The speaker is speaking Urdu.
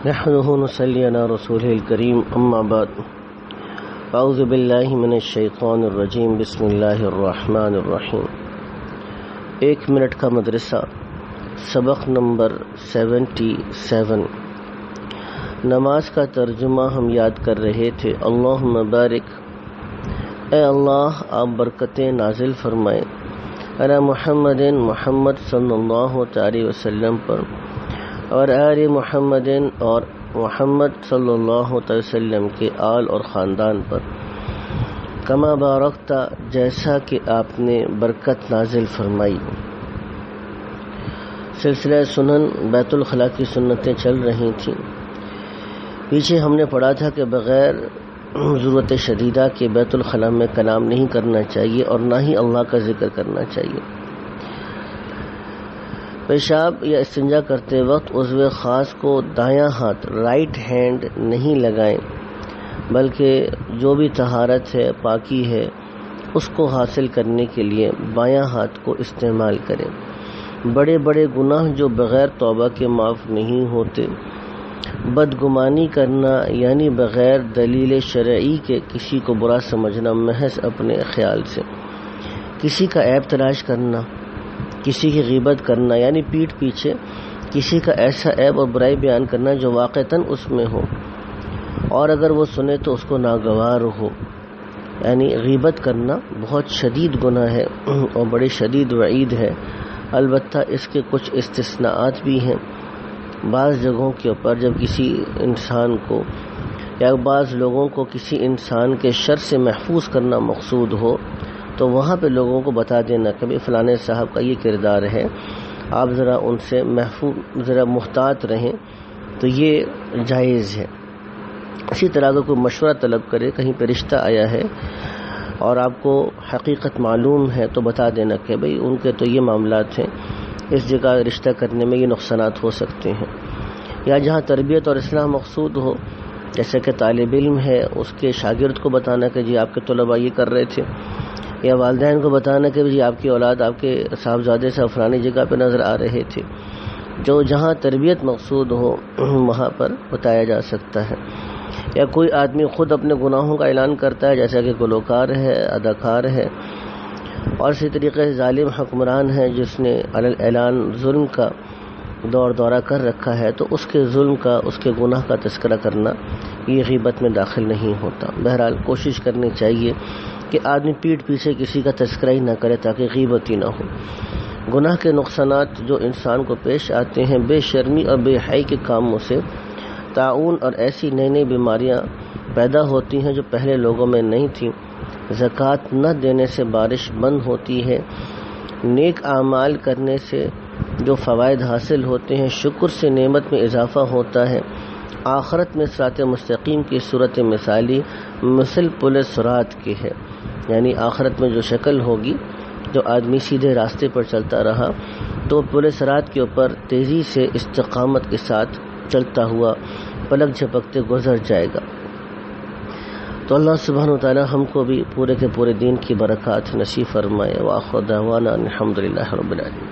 نحمده ونصلي على رسوله الكريم اما بعد اعوذ باللہ من الشیطان الرجیم بسم اللہ الرحمن الرحیم۔ 1 منٹ کا مدرسہ، سبق نمبر 77۔ نماز کا ترجمہ ہم یاد کر رہے تھے۔ اللہم بارک، اے اللہ آپ برکتیں نازل فرمائیں علی محمد، محمد صلی اللہ علیہ وسلم پر، اور آل محمد، اور محمد صلی اللہ علیہ وسلم کے آل اور خاندان پر، کما بارکتا جیسا کہ آپ نے برکت نازل فرمائی۔ سلسلہ سنن بیت الخلاء کی سنتیں چل رہی تھیں۔ پیچھے ہم نے پڑھا تھا کہ بغیر ضرورت شدیدہ کے بیت الخلاء میں کلام نہیں کرنا چاہیے اور نہ ہی اللہ کا ذکر کرنا چاہیے۔ پیشاب یا استنجا کرتے وقت عضو خاص کو دایاں ہاتھ رائٹ ہینڈ نہیں لگائیں، بلکہ جو بھی طہارت ہے، پاکی ہے، اس کو حاصل کرنے کے لیے بایاں ہاتھ کو استعمال کریں۔ بڑے بڑے گناہ جو بغیر توبہ کے معاف نہیں ہوتے، بدگمانی کرنا یعنی بغیر دلیل شرعی کے کسی کو برا سمجھنا محض اپنے خیال سے، کسی کا عیب تلاش کرنا، کسی کی غیبت کرنا یعنی پیٹھ پیچھے کسی کا ایسا عیب اور برائی بیان کرنا جو واقعتاً اس میں ہو، اور اگر وہ سنے تو اس کو ناگوار ہو، یعنی غیبت کرنا بہت شدید گناہ ہے اور بڑی شدید وعید ہے۔ البتہ اس کے کچھ استثناءات بھی ہیں۔ بعض جگہوں کے اوپر جب کسی انسان کو یا بعض لوگوں کو کسی انسان کے شر سے محفوظ کرنا مقصود ہو تو وہاں پہ لوگوں کو بتا دینا کہ فلانے صاحب کا یہ کردار ہے، آپ ذرا ان سے ذرا محتاط رہیں، تو یہ جائز ہے۔ اسی طرح اگر کوئی مشورہ طلب کرے، کہیں پہ رشتہ آیا ہے اور آپ کو حقیقت معلوم ہے تو بتا دینا کہ بھئی ان کے تو یہ معاملات ہیں، اس جگہ رشتہ کرنے میں یہ نقصانات ہو سکتے ہیں۔ یا جہاں تربیت اور اصلاح مقصود ہو، جیسے کہ طالب علم ہے، اس کے شاگرد کو بتانا کہ جی آپ کے طلباء یہ کر رہے تھے، یا والدین کو بتانا کہ جی آپ کی اولاد آپ کے صاحبزادے سے فلانی جگہ پہ نظر آ رہے تھے۔ جو جہاں تربیت مقصود ہو وہاں پر بتایا جا سکتا ہے۔ یا کوئی آدمی خود اپنے گناہوں کا اعلان کرتا ہے، جیسا کہ گلوکار ہے، اداکار ہے، اور اسی طریقے سے ظالم حکمران ہے جس نے علی الاعلان ظلم کا دورہ کر رکھا ہے، تو اس کے ظلم کا، اس کے گناہ کا تذکرہ کرنا یہ غیبت میں داخل نہیں ہوتا۔ بہرحال کوشش کرنی چاہیے کہ آدمی پیٹھ پیچھے کسی کا تذکرہ ہی نہ کرے تاکہ غیبت ہی نہ ہو۔ گناہ کے نقصانات جو انسان کو پیش آتے ہیں بے شرمی اور بے حیائی کے کاموں سے، طاعون اور ایسی نئی نئی بیماریاں پیدا ہوتی ہیں جو پہلے لوگوں میں نہیں تھیں، زکوٰۃ نہ دینے سے بارش بند ہوتی ہے، نیک اعمال کرنے سے جو فوائد حاصل ہوتے ہیں، شکر سے نعمت میں اضافہ ہوتا ہے، آخرت میں صراط مستقیم کی صورت مثالی مثل پل صراط کی ہے، یعنی آخرت میں جو شکل ہوگی، جو آدمی سیدھے راستے پر چلتا رہا تو پل صراط کے اوپر تیزی سے استقامت کے ساتھ چلتا ہوا پلک جھپکتے گزر جائے گا۔ تو اللہ سبحانہ وتعالی ہم کو بھی پورے کے پورے دین کی برکات نصیب فرمائے۔ وآخر دعوانا الحمدللہ رب العالمین۔